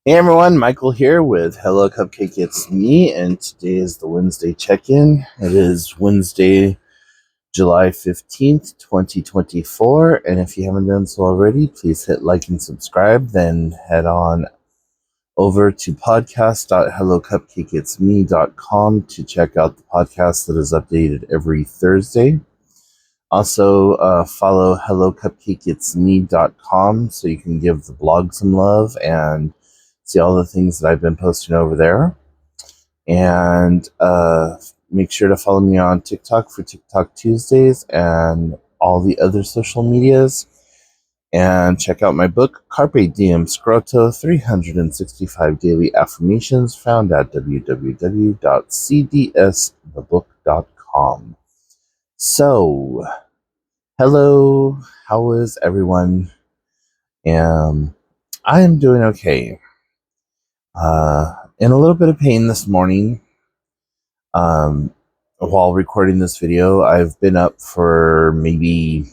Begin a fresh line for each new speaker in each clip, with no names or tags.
Hey everyone, Michael here with Hello Cupcake It's Me, and today is the Wednesday check-in. It is Wednesday, July 15th, 2024, and if you haven't done so already, please hit like and subscribe, then head on over to podcast.hellocupcakeitsme.com to check out the podcast that is updated every Thursday. Also, follow hellocupcakeitsme.com so you can give the blog some love and see all the things that I've been posting over there. And make sure to follow me on TikTok for TikTok Tuesdays and all the other social medias. And check out my book, Carpe Diem Scroto 365 Daily Affirmations, found at www.cdsthebook.com. So, hello, how is everyone? I am doing okay. In a little bit of pain this morning. While recording this video, I've been up for maybe,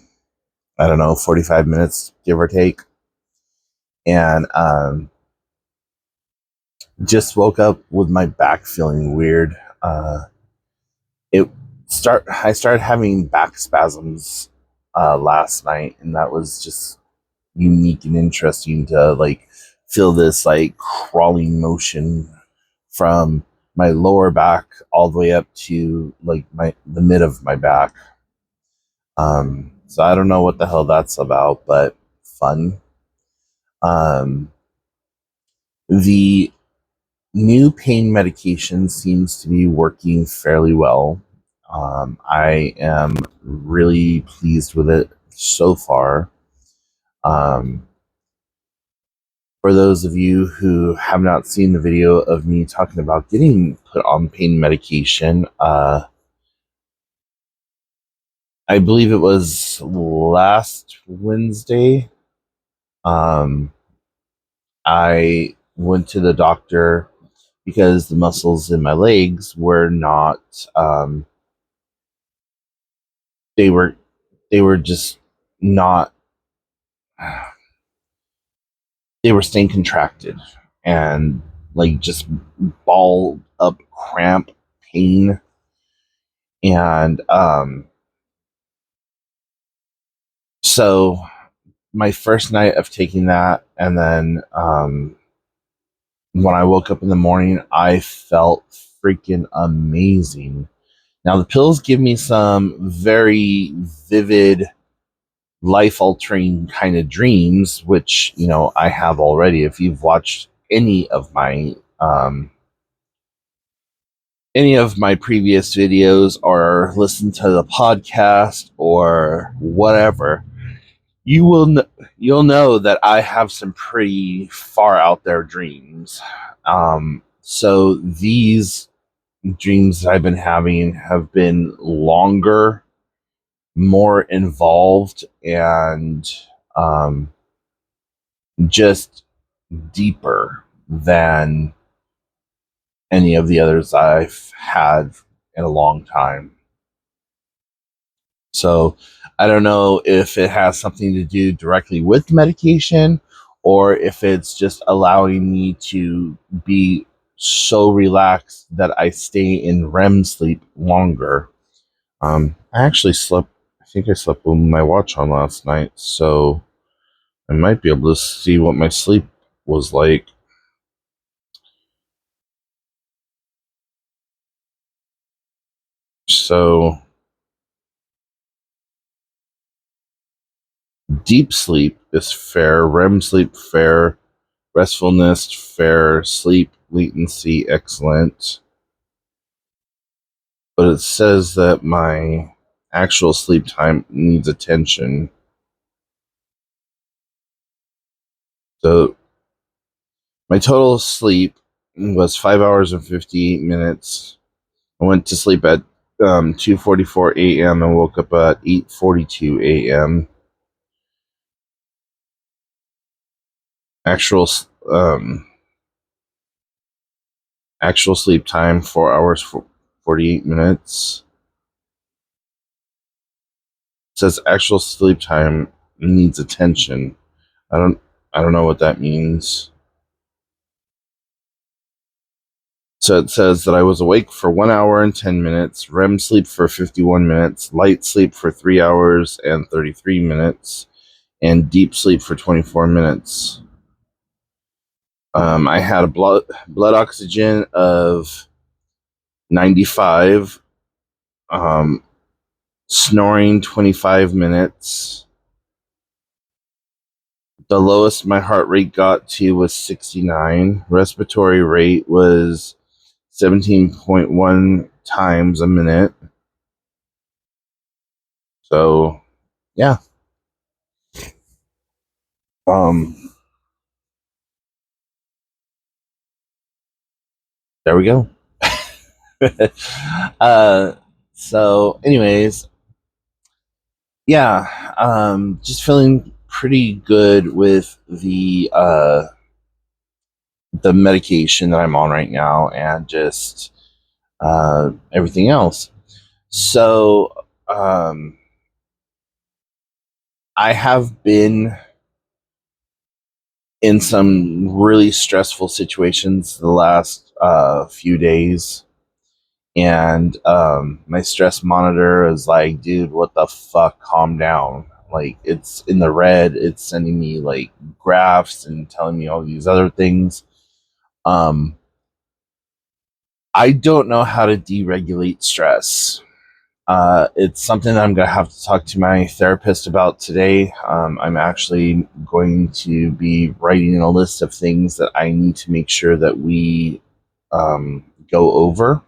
45 minutes, give or take. And just woke up with my back feeling weird. I started having back spasms last night, and that was just unique and interesting to feel this crawling motion from my lower back all the way up to the mid of my back. So I don't know what the hell that's about, but fun. The new pain medication seems to be working fairly well. I am really pleased with it so far. For those of you who have not seen the video of me talking about getting put on pain medication, I believe it was last Wednesday. I went to the doctor because the muscles in my legs were not, they were just not, they were staying contracted and just balled up cramp pain. And so my first night of taking that, and then when I woke up in the morning, I felt freaking amazing. Now, the pills give me some very vivid, life altering kind of dreams, which, I have already. If you've watched any of my previous videos or listened to the podcast or whatever, you'll know that I have some pretty far out there dreams. So these dreams that I've been having have been longer, more involved, and just deeper than any of the others I've had in a long time. So I don't know if it has something to do directly with medication or if it's just allowing me to be so relaxed that I stay in REM sleep longer. I actually slept, I think I slept with my watch on last night, so I might be able to see what my sleep was like. So, deep sleep is fair, REM sleep fair, restfulness fair, sleep latency excellent. But it says that my actual sleep time needs attention. So, my total sleep was 5 hours and 58 minutes. I went to sleep at 2:44 a.m. and woke up at 8:42 a.m. Actual actual sleep time 4 hours 48 minutes. It says actual sleep time needs attention. I don't know what that means. So it says that I was awake for 1 hour and 10 minutes, REM sleep for 51 minutes, light sleep for 3 hours and 33 minutes, and deep sleep for 24 minutes. I had a blood oxygen of 95, um, snoring 25 minutes. The lowest my heart rate got to was 69. Respiratory rate was 17.1 times a minute. So, yeah. Um, there we go. uh, so, anyways, yeah, just feeling pretty good with the medication that I'm on right now, and just everything else. So, I have been in some really stressful situations the last few days. And my stress monitor is like, dude, what the fuck? Calm down. Like, it's in the red. It's sending me like graphs and telling me all these other things. Um, I don't know how to deregulate stress. It's something that I'm going to have to talk to my therapist about today. I'm actually going to be writing a list of things that I need to make sure that we go over.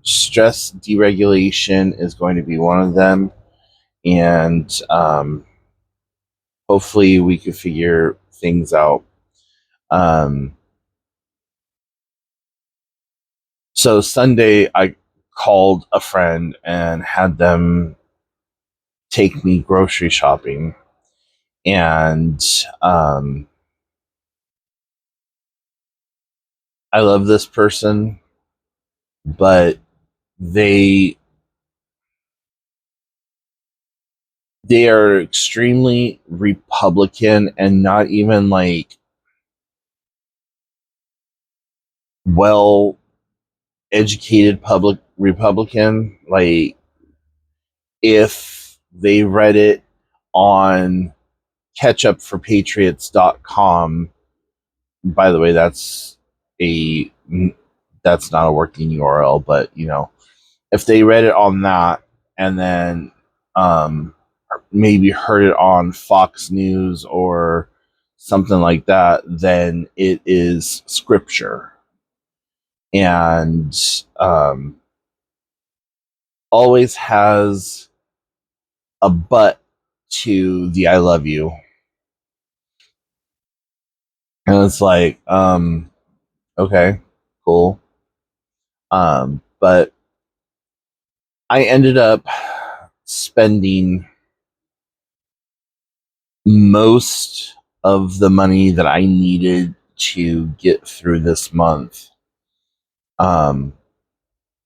Stress deregulation is going to be one of them, and hopefully we can figure things out. Um, so Sunday, I called a friend and had them take me grocery shopping, and I love this person, but they they are extremely Republican and not even like well educated public Republican. Like, if they read it on ketchupforpatriots.com, by the way, a that's not a working URL, but if they read it on that and then um, maybe heard it on Fox News or something like that, then it is scripture. And always has a but to the I love you. And it's like, okay, cool. But I ended up spending most of the money that I needed to get through this month um,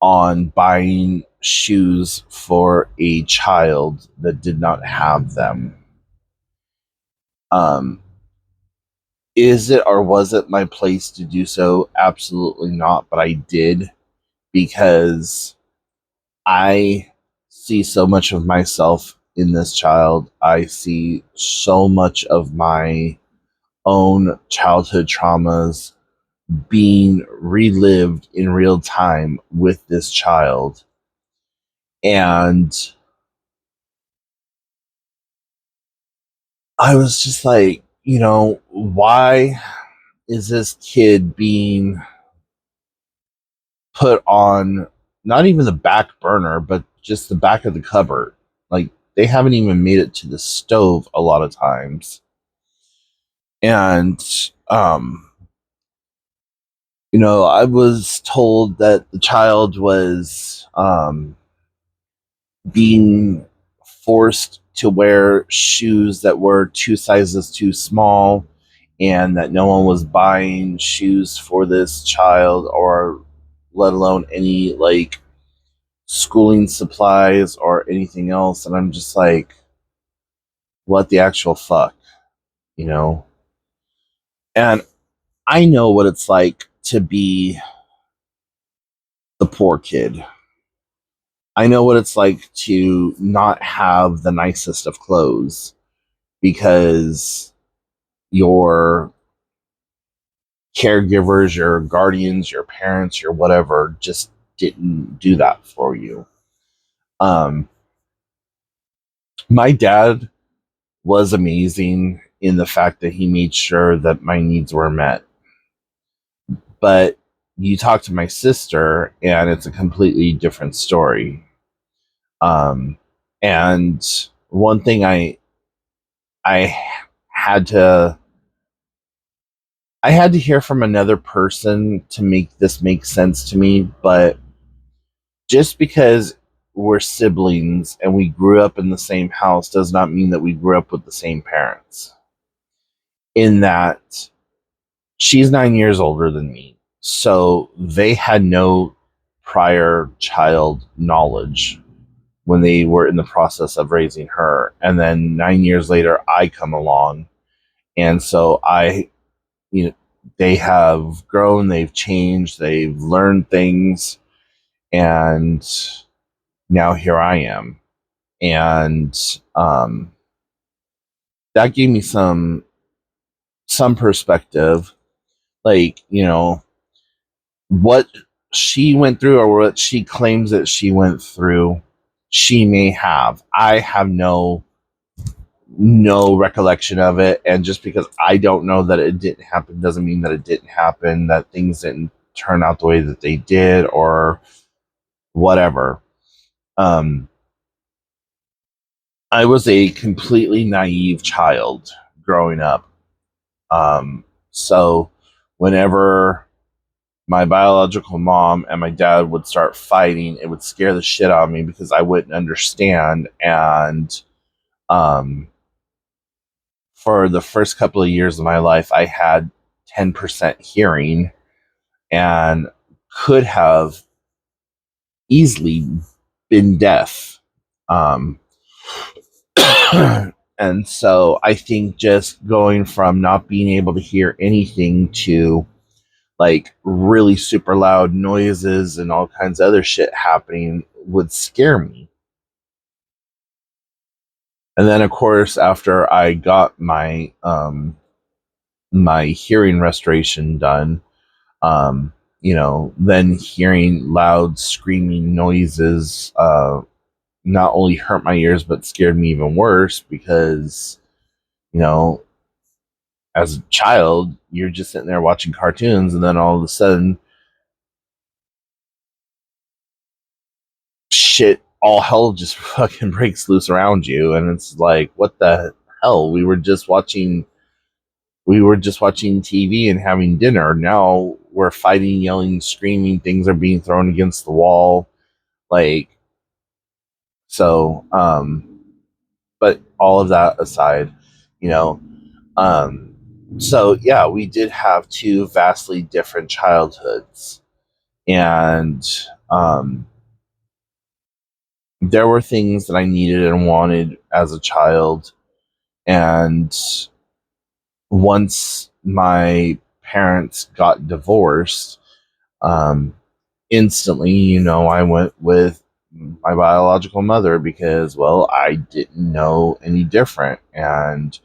on buying shoes for a child that did not have them. Um, is it or was it my place to do so? Absolutely not, but I did, because I see so much of myself in this child. I see so much of my own childhood traumas being relived in real time with this child. And I was just like, why is this kid being put on not even the back burner, but just the back of the cupboard? Like, they haven't even made it to the stove a lot of times. And, I was told that the child was being forced to wear shoes that were 2 sizes too small, and that no one was buying shoes for this child, or let alone any like schooling supplies or anything else. And I'm just like, what the actual fuck, you know? And I know what it's like to be the poor kid. I know what it's like to not have the nicest of clothes because your caregivers, your guardians, your parents, your whatever just didn't do that for you. Um, my dad was amazing in the fact that he made sure that my needs were met. But you talk to my sister, and it's a completely different story. Um, and one thing I had to I had to hear from another person to make this make sense to me, but just because we're siblings and we grew up in the same house does not mean that we grew up with the same parents. In that she's 9 years older than me. So they had no prior child knowledge when they were in the process of raising her. And then 9 years later, I come along. And so you know, they have grown, they've changed, they've learned things. And now here I am. And that gave me some perspective. Like, what she went through or what she claims that she went through, she may have. I have no recollection of it, and just because I don't know that it didn't happen doesn't mean that it didn't happen, that things didn't turn out the way that they did or whatever. Um I was a completely naive child growing up. So whenever my biological mom and my dad would start fighting, it would scare the shit out of me because I wouldn't understand. And um, for the first couple of years of my life, I had 10% hearing and could have easily been deaf. Um, and so I think just going from not being able to hear anything to like really super loud noises and all kinds of other shit happening would scare me. And then of course after I got my hearing restoration done, then hearing loud screaming noises not only hurt my ears but scared me even worse because, you know, as a child, you're just sitting there watching cartoons and then all of a sudden shit, all hell just fucking breaks loose around you, and it's like, what the hell? We were just watching TV and having dinner. Now we're fighting, yelling, screaming. Things are being thrown against the wall, like so. But all of that aside, you know, um, so yeah, we did have two vastly different childhoods, and um, there were things that I needed and wanted as a child. And once my parents got divorced, um, instantly, I went with my biological mother because, well, I didn't know any different. And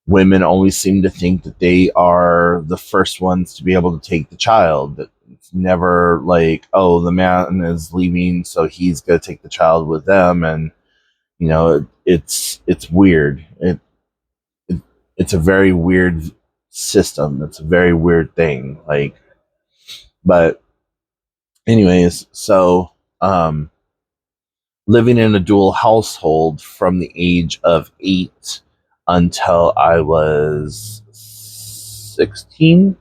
women always seem to think that they are the first ones to be able to take the child. That it's never like, oh, the man is leaving, so he's going to take the child with them. And it's weird. It it's a very weird system. It's a very weird thing. Like, but anyways, so living in a dual household from the age of 8 until I was 16,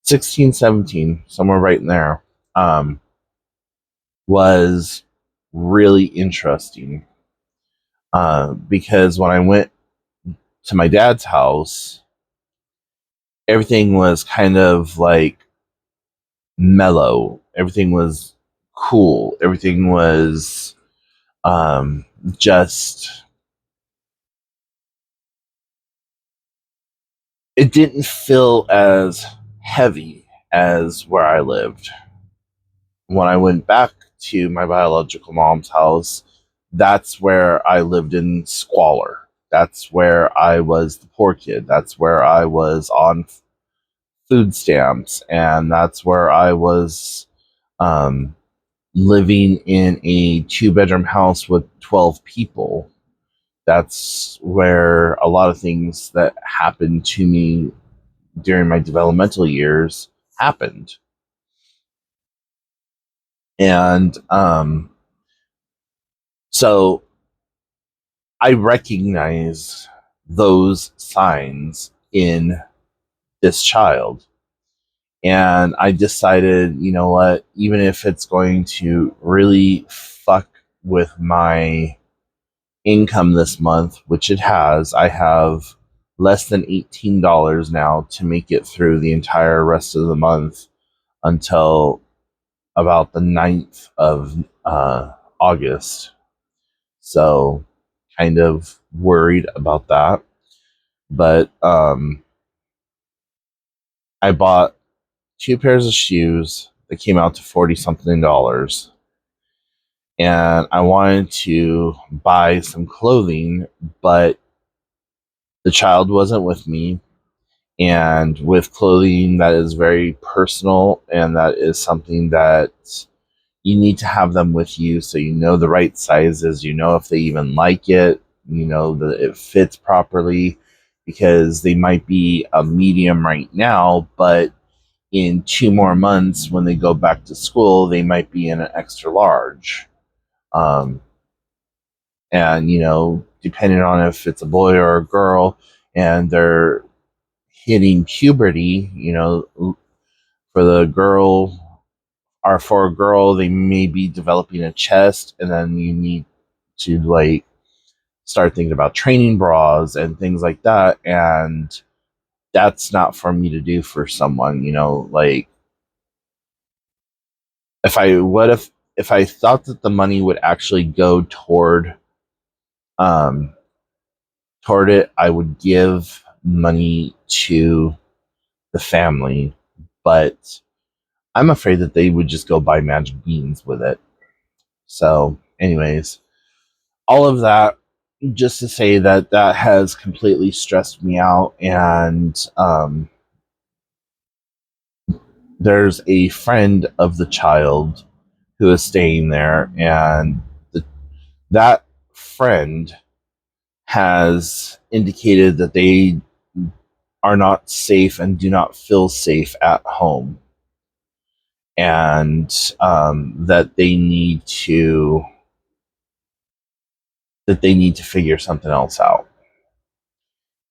16, 17, somewhere right in there, um, was really interesting. Because when I went to my dad's house, everything was kind of like mellow. Everything was cool. Everything was just it didn't feel as heavy as where I lived. When I went back to my biological mom's house, that's where I lived in squalor. That's where I was the poor kid. That's where I was on food stamps. And that's where I was um, living in a 2-bedroom house with 12 people. That's where a lot of things that happened to me during my developmental years happened. And so I recognize those signs in this child. And I decided, you know what, even if it's going to really fuck with my income this month, which it has, I have less than $18 now to make it through the entire rest of the month until about the 9th of August. So, kind of worried about that. But I bought 2 pairs of shoes that came out to 40 something dollars. And I wanted to buy some clothing, but the child wasn't with me. And with clothing that is very personal and that is something that you need to have them with you so you know the right sizes, you know if they even like it, you know that it fits properly, because they might be a medium right now, but in 2 more months when they go back to school, they might be in an extra large. Um, and, depending on if it's a boy or a girl and they're hitting puberty, for the girl or for a girl, they may be developing a chest, and then you need to like start thinking about training bras and things like that. And that's not for me to do for someone, like if I thought that the money would actually go um toward it, I would give money to the family, but I'm afraid that they would just go buy magic beans with it. So, anyways, all of that just to say that that has completely stressed me out. And there's a friend of the child who is staying there, and that friend has indicated that they are not safe and do not feel safe at home, and that they need to figure something else out.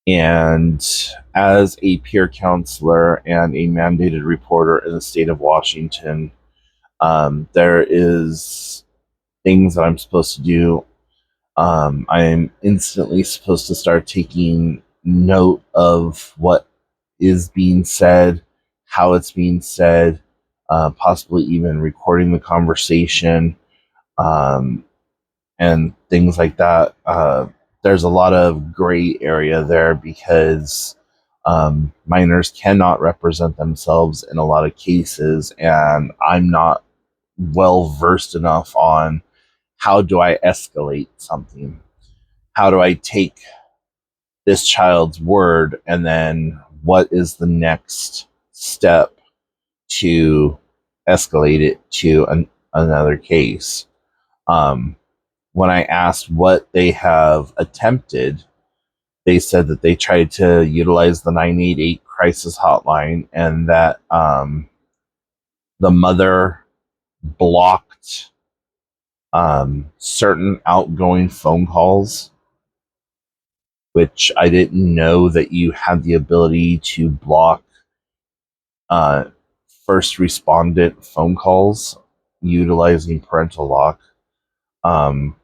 And as a peer counselor and a mandated reporter in the state of Washington, there is things that I'm supposed to do. I'm instantly supposed to start taking note of what is being said, how it's being said, possibly even recording the conversation, um, and things like that. There's a lot of gray area there because minors cannot represent themselves in a lot of cases, and I'm not well versed enough on how do I escalate something? How do I take this child's word and then what is the next step to escalate it to another case? Um, when I asked what they have attempted, they said that they tried to utilize the 988 crisis hotline, and that the mother blocked certain outgoing phone calls, which I didn't know that you had the ability to block uh, first respondent phone calls utilizing parental lock. Um,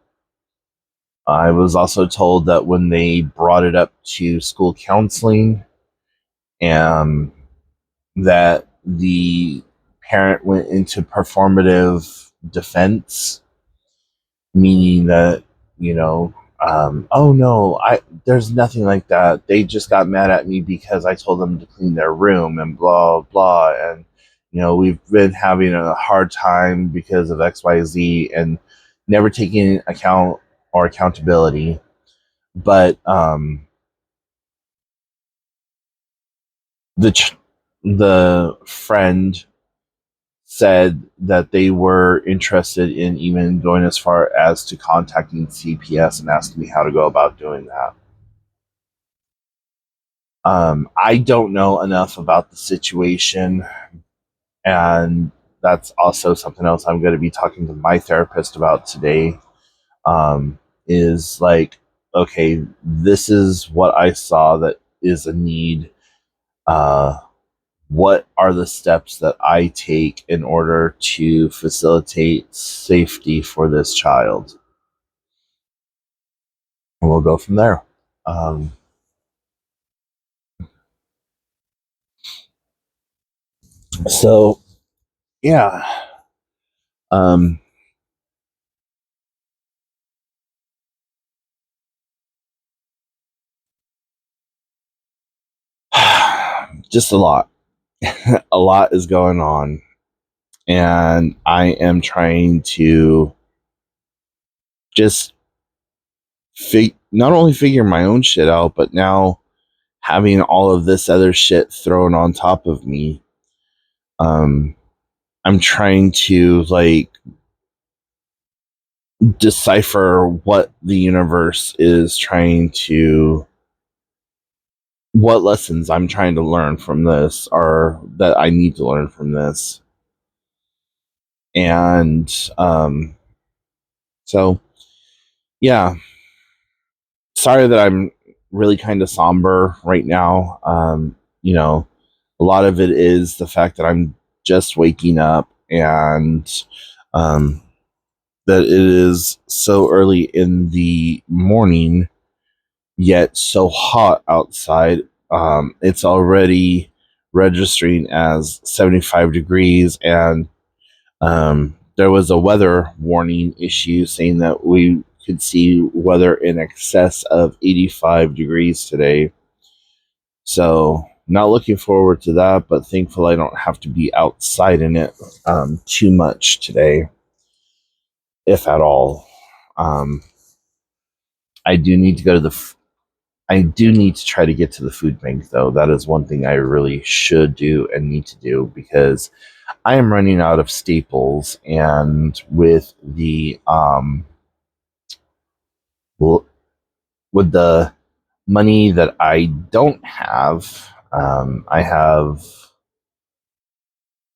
I was also told that when they brought it up to school counseling, um, that the parent went into performative defense, meaning that, you know, oh no, there's nothing like that. They just got mad at me because I told them to clean their room and blah blah. And we've been having a hard time because of XYZ and never taking account or accountability. But the friend said that they were interested in even going as far as to contacting CPS and asking me how to go about doing that. I don't know enough about the situation, and that's also something else I'm going to be talking to my therapist about today. Is like, okay, this is what I saw that is a need. What are the steps that I take in order to facilitate safety for this child? And we'll go from there. Um, so, yeah. Um, just a lot. A lot is going on. And I am trying to just not only figure my own shit out, but now having all of this other shit thrown on top of me. I'm trying to like decipher what the universe is trying to, what lessons I'm trying to learn from this, or that I need to learn from this. And so yeah, sorry that I'm really kind of somber right now. A lot of it is the fact that I'm just waking up, and um, that it is so early in the morning, yet so hot outside. It's already registering as 75 degrees, and there was a weather warning issue saying that we could see weather in excess of 85 degrees today. So, not looking forward to that, but thankful I don't have to be outside in it too much today, if at all. Um, I do need to go to I do need to try to get to the food bank, though. That is one thing I really should do and need to do, because I am running out of staples, and with the with the money that I don't have, I have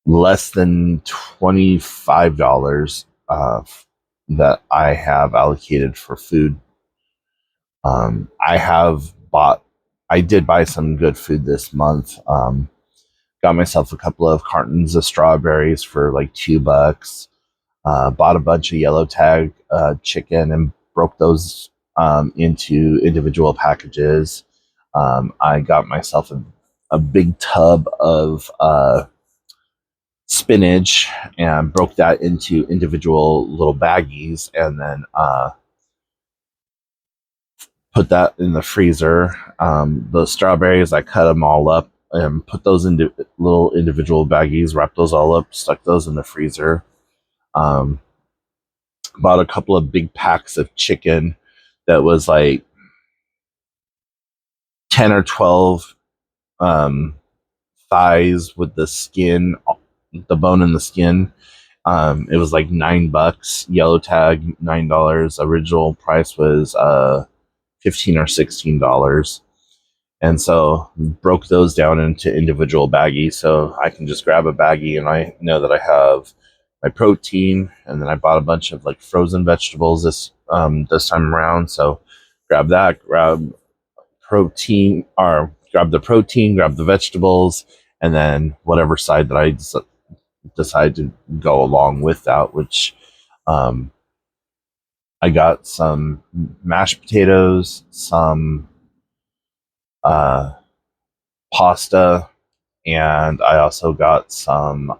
less than $25 that I have allocated for food. I have bought, I did buy some good food this month. Got myself a couple of cartons of strawberries for like $2. Bought a bunch of yellow tag chicken and broke those into individual packages. I got myself a big tub of spinach and broke that into individual little baggies, and then put that in the freezer. The strawberries, I cut them all up and put those into little individual baggies, wrapped those all up, stuck those in the freezer. Um, Bought a couple of big packs of chicken that was like 10 or 12 um, thighs with the skin, the bone and the skin. It was like $9. Yellow tag, $9. Original price was $15 or $16. And so broke those down into individual baggies, so I can just grab a baggie and I know that I have my protein. And then I bought a bunch of like frozen vegetables this time around. So grab that, grab protein, or grab the protein, grab the vegetables, and then whatever side that I decide to go along with that, which um, I got some mashed potatoes, some uh, pasta, and I also got some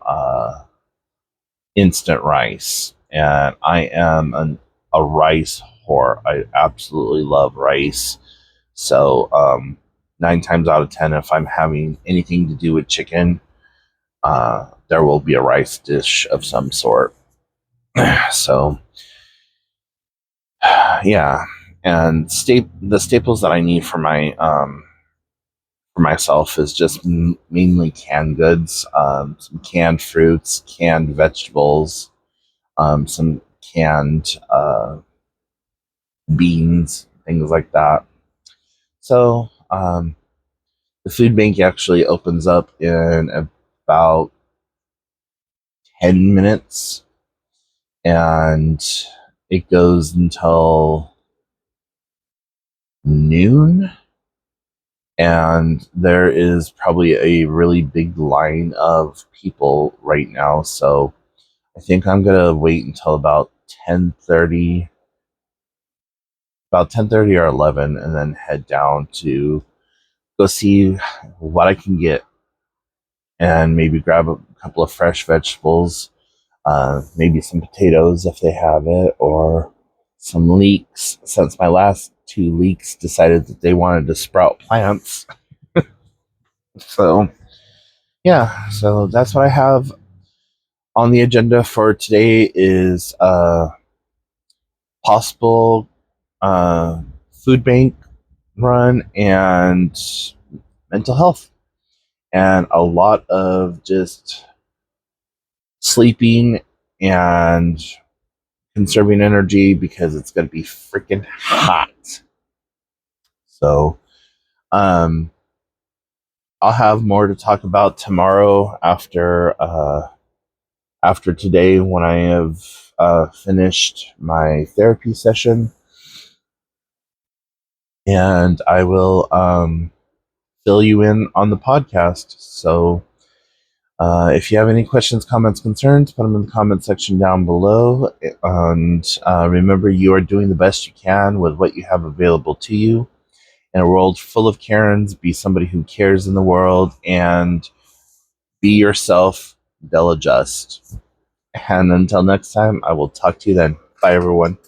instant rice. And I am a rice poor. I absolutely love rice. So 9 times out of 10, if I'm having anything to do with chicken, there will be a rice dish of some sort. So yeah, and the staples that I need for myself is just mainly canned goods, some canned fruits, canned vegetables, some canned beans, things like that. So the food bank actually opens up in about 10 minutes, and it goes until noon. And there is probably a really big line of people right now. So I think I'm gonna wait until 10:30, about 10:30 or 11, and then head down to go see what I can get, and maybe grab a couple of fresh vegetables, maybe some potatoes if they have it, or some leeks. Since my last two leeks decided that they wanted to sprout plants, so yeah, so that's what I have on the agenda for today is possible uh, food bank run and mental health, and a lot of just sleeping and conserving energy because it's going to be freaking hot. So um, I'll have more to talk about tomorrow after today when I have finished my therapy session, and I will fill you in on the podcast. So if you have any questions, comments, concerns, put them in the comment section down below. And remember, you are doing the best you can with what you have available to you. In a world full of Karens, be somebody who cares in the world and be yourself. They'll adjust. And until next time, I will talk to you then. Bye, everyone.